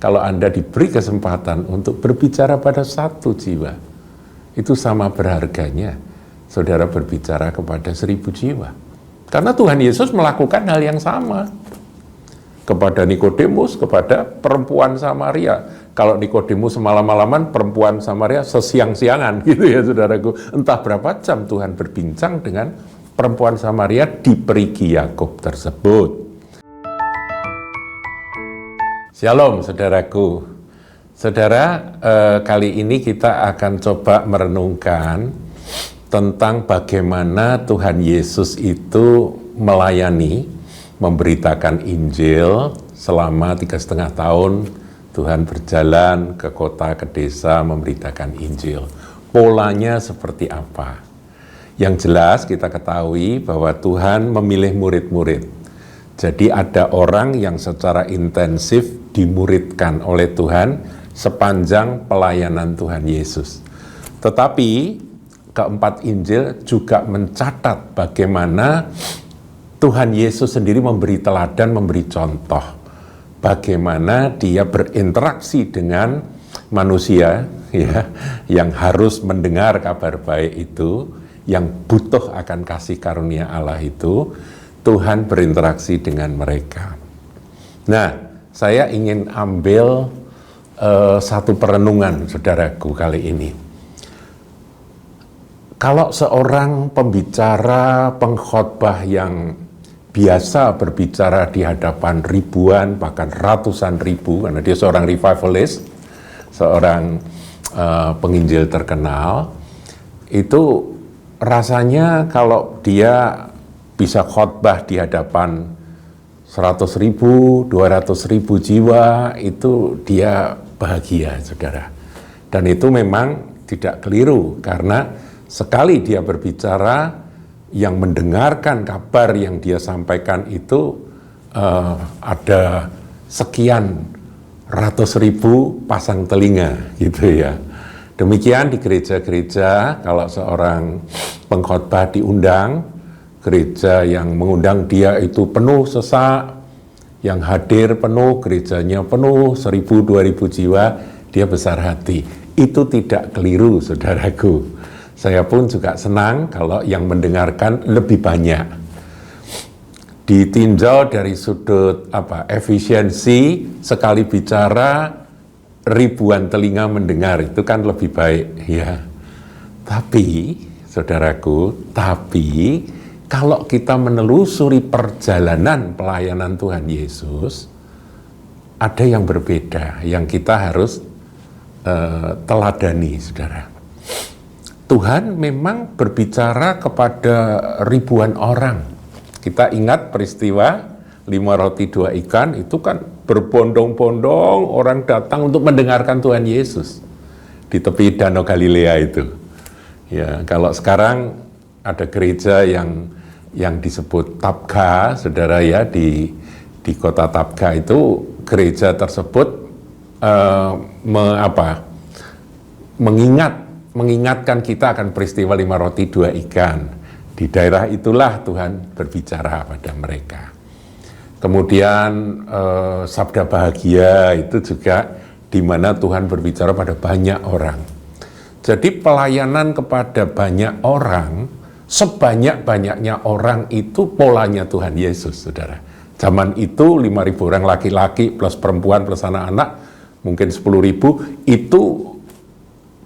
kalau Anda diberi kesempatan untuk berbicara pada satu jiwa, itu sama berharganya saudara berbicara kepada 1000 jiwa. Karena Tuhan Yesus melakukan hal yang sama kepada Nikodemus, kepada perempuan Samaria. Kalau Nikodemus semalam-malaman, perempuan Samaria sesiang-siangan gitu ya saudaraku. Entah berapa jam Tuhan berbincang dengan perempuan Samaria di perigi Yakub tersebut. Shalom saudaraku. Saudara, kali ini kita akan coba merenungkan tentang bagaimana Tuhan Yesus itu melayani, memberitakan Injil selama 3,5 tahun. Tuhan berjalan ke kota, ke desa, memberitakan Injil. Polanya seperti apa? Yang jelas kita ketahui bahwa Tuhan memilih murid-murid. Jadi ada orang yang secara intensif dimuridkan oleh Tuhan sepanjang pelayanan Tuhan Yesus. Tetapi keempat Injil juga mencatat bagaimana Tuhan Yesus sendiri memberi teladan, memberi contoh bagaimana dia berinteraksi dengan manusia ya, yang harus mendengar kabar baik itu, yang butuh akan kasih karunia Allah itu. Tuhan berinteraksi dengan mereka. Nah, saya ingin ambil satu perenungan saudaraku kali ini. Kalau seorang pembicara, pengkhotbah yang biasa berbicara di hadapan ribuan, bahkan ratusan ribu, karena dia seorang revivalist, seorang penginjil terkenal, itu rasanya kalau dia bisa khotbah di hadapan 100.000, 200.000 jiwa, itu dia bahagia, saudara. Dan itu memang tidak keliru, karena sekali dia berbicara, yang mendengarkan kabar yang dia sampaikan itu ada sekian ratus ribu pasang telinga, gitu ya. Demikian di gereja-gereja, kalau seorang pengkhotbah diundang, gereja yang mengundang dia itu penuh sesak, yang hadir penuh, gerejanya penuh, 1.000-2.000 jiwa, dia besar hati. Itu tidak keliru, saudaraku. Saya pun juga senang kalau yang mendengarkan lebih banyak. Ditinjau dari sudut efisiensi, sekali bicara ribuan telinga mendengar, itu kan lebih baik ya. Tapi, saudaraku, kalau kita menelusuri perjalanan pelayanan Tuhan Yesus, ada yang berbeda, yang kita harus teladani, saudara. Tuhan memang berbicara kepada ribuan orang. Kita ingat peristiwa 5 roti 2 ikan, itu kan berbondong-bondong orang datang untuk mendengarkan Tuhan Yesus di tepi Danau Galilea itu. Ya, kalau sekarang ada gereja yang disebut Tabgha, saudara ya, di kota Tabgha itu gereja tersebut mengingatkan kita akan peristiwa 5 roti 2 ikan. Di daerah itulah Tuhan berbicara pada mereka. Kemudian Sabda Bahagia itu juga di mana Tuhan berbicara pada banyak orang. Jadi pelayanan kepada banyak orang, sebanyak-banyaknya orang itu polanya Tuhan Yesus, saudara. Zaman itu 5.000 orang laki-laki plus perempuan plus anak-anak, mungkin 10.000, itu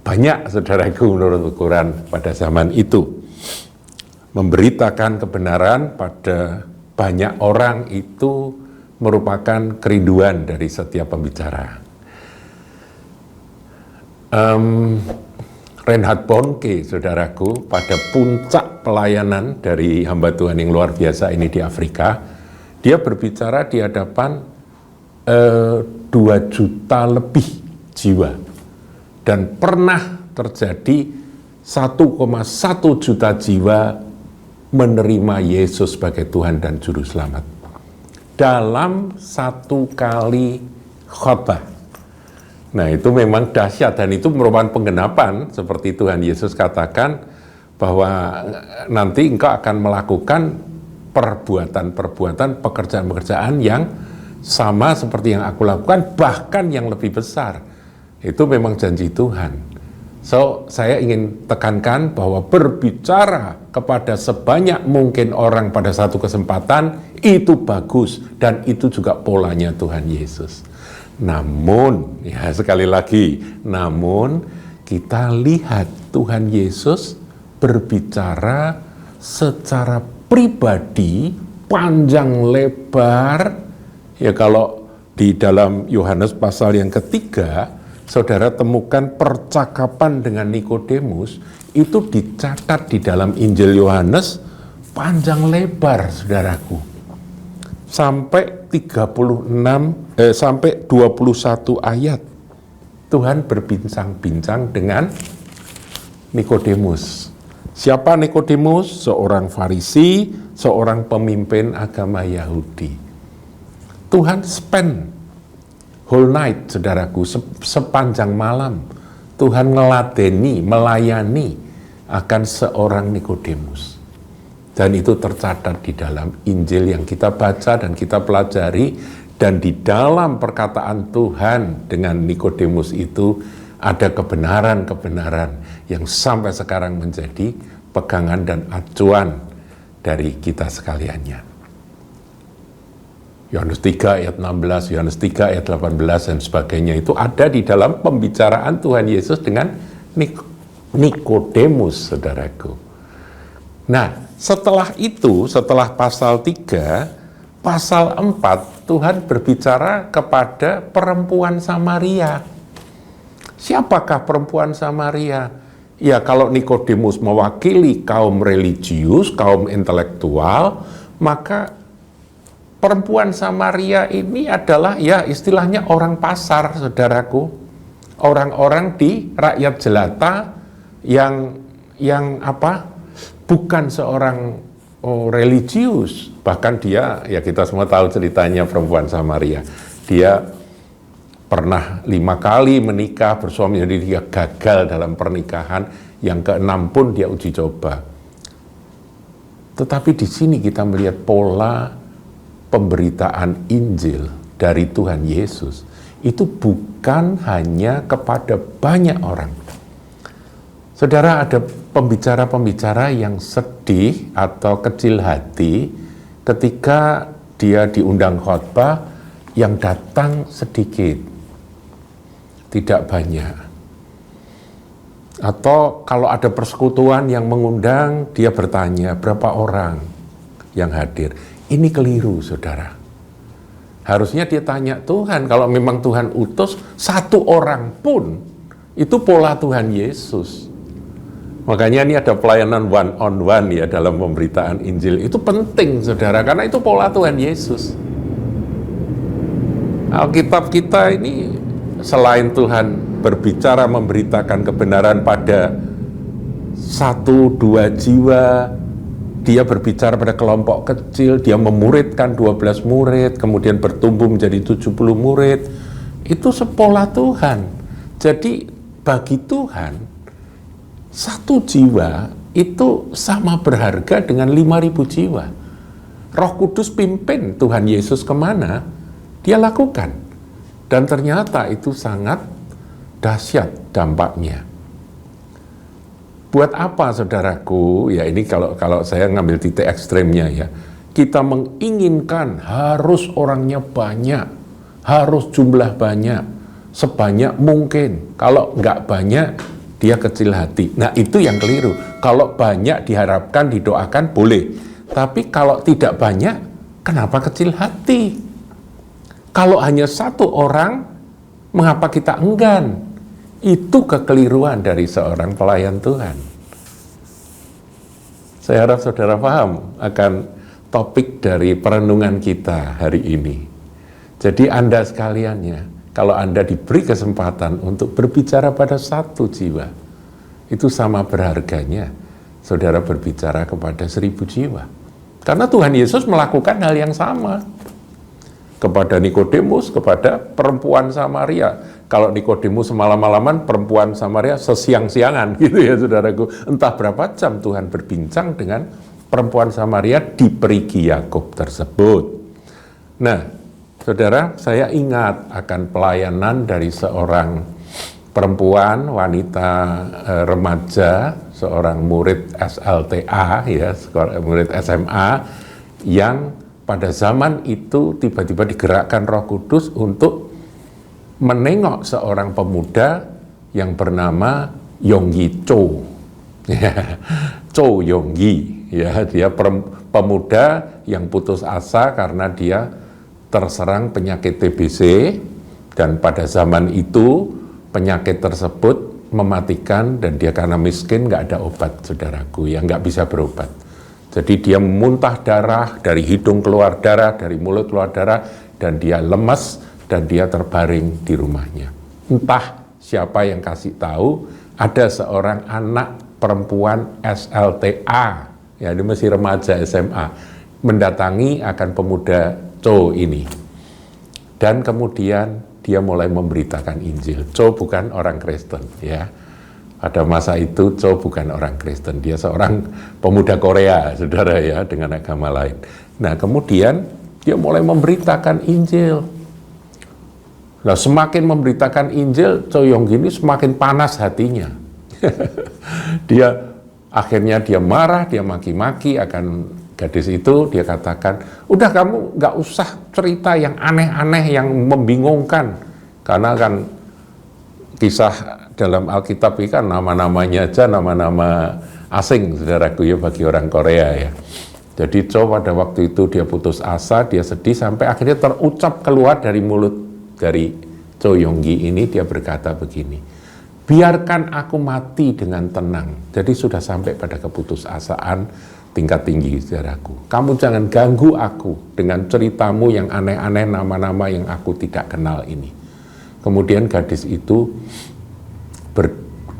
banyak, saudaraku, menurut ukuran pada zaman itu. Memberitakan kebenaran pada banyak orang itu merupakan kerinduan dari setiap pembicara. Reinhard Bonnke, saudaraku, pada puncak pelayanan dari hamba Tuhan yang luar biasa ini di Afrika, dia berbicara di hadapan 2 juta lebih jiwa. Dan pernah terjadi 1,1 juta jiwa menerima Yesus sebagai Tuhan dan Juru Selamat dalam satu kali khotbah. Nah, itu memang dahsyat, dan itu merupakan penggenapan seperti Tuhan Yesus katakan bahwa nanti engkau akan melakukan perbuatan-perbuatan, pekerjaan-pekerjaan yang sama seperti yang aku lakukan, bahkan yang lebih besar. Itu memang janji Tuhan. So, saya ingin tekankan bahwa berbicara kepada sebanyak mungkin orang pada satu kesempatan itu bagus, dan itu juga polanya Tuhan Yesus. Namun, ya sekali lagi, namun kita lihat Tuhan Yesus berbicara secara pribadi, panjang lebar. Ya, kalau di dalam Yohanes pasal yang ketiga, saudara temukan percakapan dengan Nikodemus, itu dicatat di dalam Injil Yohanes panjang lebar, saudaraku. Sampai 21 ayat. Tuhan berbincang-bincang dengan Nikodemus. Siapa Nikodemus? Seorang Farisi, seorang pemimpin agama Yahudi. Tuhan spend whole night, saudaraku, sepanjang malam Tuhan meladeni, melayani akan seorang Nikodemus. Dan itu tercatat di dalam Injil yang kita baca dan kita pelajari, dan di dalam perkataan Tuhan dengan Nikodemus itu ada kebenaran-kebenaran yang sampai sekarang menjadi pegangan dan acuan dari kita sekaliannya. Yohanes 3 ayat 16, Yohanes 3 ayat 18 dan sebagainya itu ada di dalam pembicaraan Tuhan Yesus dengan Nikodemus, saudaraku. Nah, setelah itu, setelah pasal 3, pasal 4, Tuhan berbicara kepada perempuan Samaria. Siapakah perempuan Samaria? Ya, kalau Nikodemus mewakili kaum religius, kaum intelektual, maka perempuan Samaria ini adalah ya istilahnya orang pasar, saudaraku. Orang-orang di rakyat jelata yang bukan seorang religius. Bahkan dia, ya kita semua tahu ceritanya perempuan Samaria. Dia pernah 5 kali menikah bersuami, jadi dia gagal dalam pernikahan. Yang ke-6 pun dia uji coba. Tetapi di sini kita melihat pola pemberitaan Injil dari Tuhan Yesus itu bukan hanya kepada banyak orang. Saudara, ada pembicara-pembicara yang sedih atau kecil hati ketika dia diundang khotbah yang datang sedikit, tidak banyak. Atau kalau ada persekutuan yang mengundang, dia bertanya berapa orang yang hadir. Ini keliru, saudara. Harusnya dia tanya Tuhan, kalau memang Tuhan utus 1 orang pun, itu pola Tuhan Yesus. Makanya ini ada pelayanan one on one ya dalam pemberitaan Injil. Itu penting, saudara, karena itu pola Tuhan Yesus. Alkitab kita ini selain Tuhan berbicara memberitakan kebenaran pada 1-2 jiwa, dia berbicara pada kelompok kecil, dia memuridkan 12 murid, kemudian bertumbuh menjadi 70 murid. Itu sepola Tuhan. Jadi bagi Tuhan, 1 jiwa itu sama berharga dengan 5.000 jiwa. Roh Kudus pimpin Tuhan Yesus kemana, dia lakukan. Dan ternyata itu sangat dahsyat dampaknya. Buat apa, saudaraku? Ya ini kalau saya ngambil titik ekstremnya ya. Kita menginginkan harus orangnya banyak, harus jumlah banyak, sebanyak mungkin. Kalau nggak banyak, dia kecil hati. Nah, itu yang keliru. Kalau banyak diharapkan, didoakan, boleh. Tapi kalau tidak banyak, kenapa kecil hati? Kalau hanya 1 orang, mengapa kita enggan? Itu kekeliruan dari seorang pelayan Tuhan. Saya harap saudara paham akan topik dari perenungan kita hari ini. Jadi Anda sekaliannya, kalau Anda diberi kesempatan untuk berbicara pada 1 jiwa, itu sama berharganya saudara berbicara kepada 1.000 jiwa. Karena Tuhan Yesus melakukan hal yang sama kepada Nikodemus, kepada perempuan Samaria. Kalau Nikodemus semalam-malaman, perempuan Samaria sesiang-siangan gitu ya saudaraku. Entah berapa jam Tuhan berbincang dengan perempuan Samaria di perigi Yakub tersebut. Nah, Saudara, saya ingat akan pelayanan dari seorang perempuan, wanita remaja, seorang murid SLTA, ya, murid SMA, yang pada zaman itu tiba-tiba digerakkan Roh Kudus untuk menengok seorang pemuda yang bernama Yonggi Cho. Cho Yonggi, ya, dia pemuda yang putus asa karena dia terserang penyakit TBC, dan pada zaman itu penyakit tersebut mematikan dan dia karena miskin nggak ada obat, saudaraku, yang nggak bisa berobat. Jadi dia muntah darah, dari hidung keluar darah, dari mulut keluar darah, dan dia lemas dan dia terbaring di rumahnya. Entah siapa yang kasih tahu ada seorang anak perempuan SLTA, ya ini masih remaja SMA, mendatangi akan pemuda Cho ini, dan kemudian dia mulai memberitakan Injil. Cho bukan orang Kristen, ya. Pada masa itu Cho bukan orang Kristen, dia seorang pemuda Korea, saudara, ya, dengan agama lain. Nah, kemudian dia mulai memberitakan Injil. Nah, semakin memberitakan Injil, Cho Yonggi ini semakin panas hatinya. Akhirnya dia marah, dia maki-maki akan gadis itu. Dia katakan, udah kamu nggak usah cerita yang aneh-aneh, yang membingungkan. Karena kan kisah dalam Alkitab ini kan nama-namanya aja nama-nama asing, saudaraku, ya, bagi orang Korea, ya. Jadi Cho pada waktu itu dia putus asa, dia sedih, sampai akhirnya terucap keluar dari mulut dari Cho Yonggi ini, dia berkata begini, biarkan aku mati dengan tenang. Jadi sudah sampai pada keputusasaan tingkat tinggi, saudaraku. Kamu jangan ganggu aku dengan ceritamu yang aneh-aneh, nama-nama yang aku tidak kenal ini. Kemudian gadis itu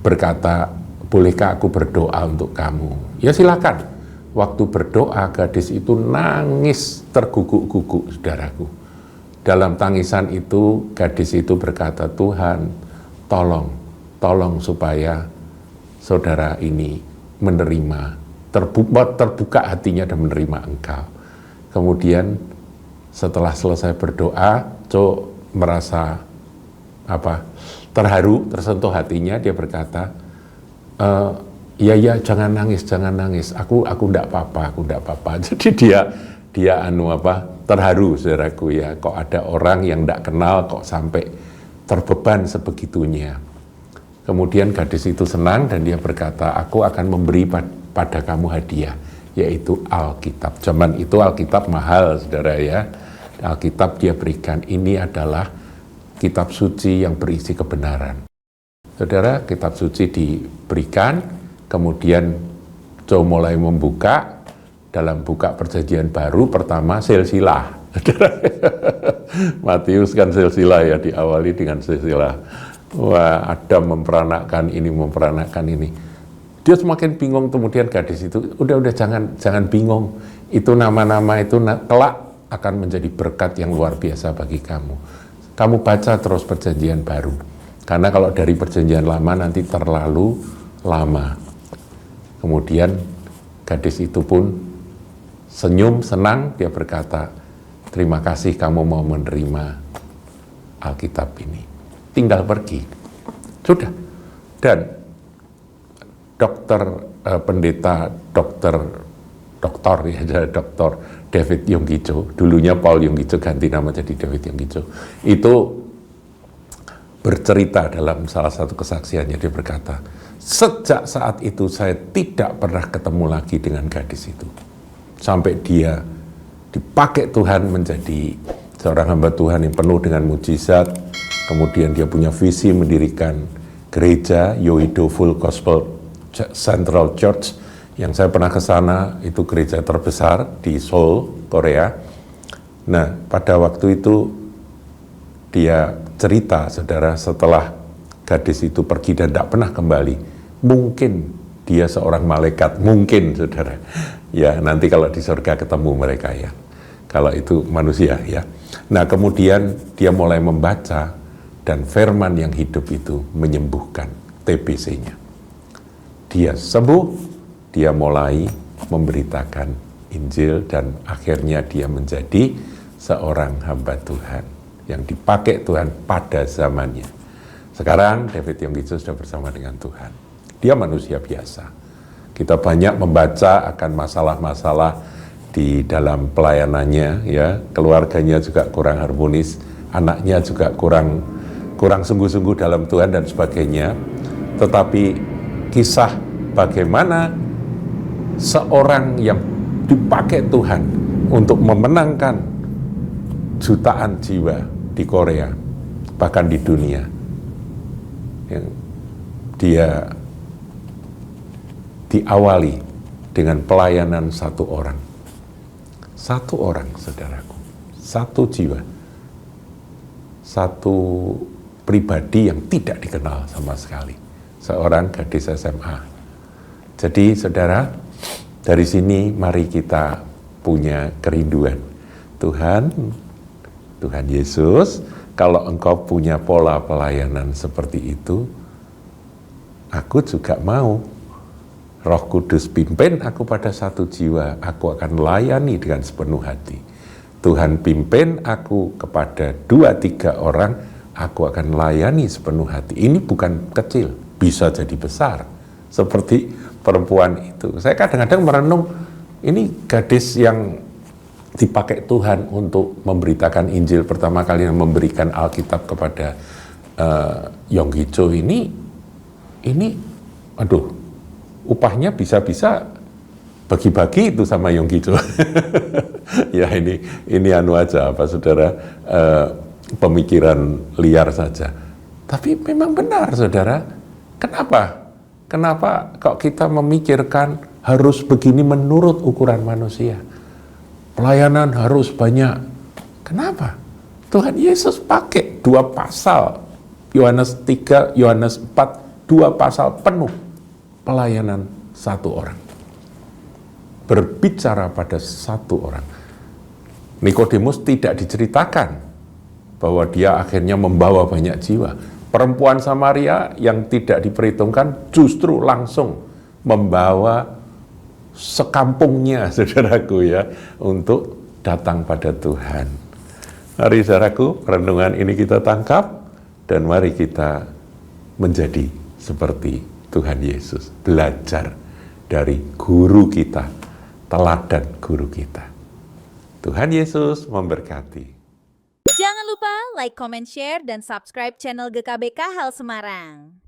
berkata, bolehkah aku berdoa untuk kamu? Ya silakan. Waktu berdoa, gadis itu nangis terguguk-guguk, saudaraku. Dalam tangisan itu, gadis itu berkata, Tuhan, tolong supaya saudara ini menerima, terbuka hatinya dan menerima Engkau. Kemudian setelah selesai berdoa, Cho merasa terharu, tersentuh hatinya. Dia berkata, ya jangan nangis, aku enggak apa-apa. Jadi dia terharu, saudaraku, ya, kok ada orang yang enggak kenal kok sampai terbeban sebegitunya. Kemudian gadis itu senang dan dia berkata, aku akan memberi pada kamu hadiah, yaitu Alkitab. Zaman itu Alkitab mahal, saudara, ya. Alkitab dia berikan, ini adalah kitab suci yang berisi kebenaran. Saudara, kitab suci diberikan, kemudian Cho mulai membuka. Dalam buka perjanjian baru, pertama silsilah. Matius kan silsilah, ya, diawali dengan silsilah. Wah, Adam memperanakkan ini. Dia semakin bingung. Kemudian gadis itu, udah jangan bingung. Itu nama-nama itu kelak akan menjadi berkat yang luar biasa bagi kamu. Kamu baca terus perjanjian baru. Karena kalau dari perjanjian lama nanti terlalu lama. Kemudian gadis itu pun senyum, senang, dia berkata, terima kasih kamu mau menerima Alkitab ini. Tinggal pergi. Sudah. Dan dokter David Yonggi Cho, dulunya Paul Yonggi Cho, ganti nama jadi David Yonggi Cho, itu bercerita dalam salah satu kesaksiannya. Dia berkata, sejak saat itu saya tidak pernah ketemu lagi dengan gadis itu. Sampai dia dipakai Tuhan menjadi seorang hamba Tuhan yang penuh dengan mujizat. Kemudian dia punya visi mendirikan gereja Yoido Full Gospel Central Church, yang saya pernah ke sana, itu gereja terbesar di Seoul, Korea. Nah, pada waktu itu dia cerita, saudara, setelah gadis itu pergi dan tidak pernah kembali, mungkin dia seorang malaikat, mungkin, saudara. Ya, nanti kalau di surga ketemu mereka, ya. Kalau itu manusia, ya. Nah, kemudian dia mulai membaca, dan firman yang hidup itu menyembuhkan TBC-nya. Dia sembuh. Dia mulai memberitakan Injil dan akhirnya dia menjadi seorang hamba Tuhan yang dipakai Tuhan pada zamannya. Sekarang David Yonggi Cho sudah bersama dengan Tuhan. Dia manusia biasa. Kita banyak membaca akan masalah-masalah di dalam pelayanannya, ya, keluarganya juga kurang harmonis, anaknya juga kurang sungguh-sungguh dalam Tuhan dan sebagainya. Tetapi kisah bagaimana seorang yang dipakai Tuhan untuk memenangkan jutaan jiwa di Korea, bahkan di dunia, yang dia diawali dengan pelayanan satu orang, saudaraku, satu jiwa, satu pribadi yang tidak dikenal sama sekali, seorang gadis SMA. Jadi saudara, dari sini mari kita punya kerinduan. Tuhan Yesus, kalau engkau punya pola pelayanan seperti itu, aku juga mau. Roh Kudus pimpin aku pada satu jiwa, aku akan layani dengan sepenuh hati. Tuhan pimpin aku kepada 2-3 orang, aku akan layani sepenuh hati. Ini bukan kecil, bisa jadi besar. Seperti perempuan itu. Saya kadang-kadang merenung, ini gadis yang dipakai Tuhan untuk memberitakan Injil pertama kali, yang memberikan Alkitab kepada Yonggi Cho ini, aduh, upahnya bisa-bisa bagi-bagi itu sama Yonggi Cho. Ya ini anu aja, apa saudara, pemikiran liar saja. Tapi memang benar saudara, Kenapa kok kita memikirkan harus begini menurut ukuran manusia? Pelayanan harus banyak. Kenapa? Tuhan Yesus pakai 2 pasal, Yohanes 3, Yohanes 4, 2 pasal penuh pelayanan satu orang. Berbicara pada satu orang. Nikodemus tidak diceritakan bahwa dia akhirnya membawa banyak jiwa. Perempuan Samaria yang tidak diperhitungkan justru langsung membawa sekampungnya, saudaraku, ya, untuk datang pada Tuhan. Mari saudaraku, renungan ini kita tangkap dan mari kita menjadi seperti Tuhan Yesus, belajar dari guru kita, teladan guru kita. Tuhan Yesus memberkati. Jangan lupa like, comment, share, dan subscribe channel GKBK Hal Semarang.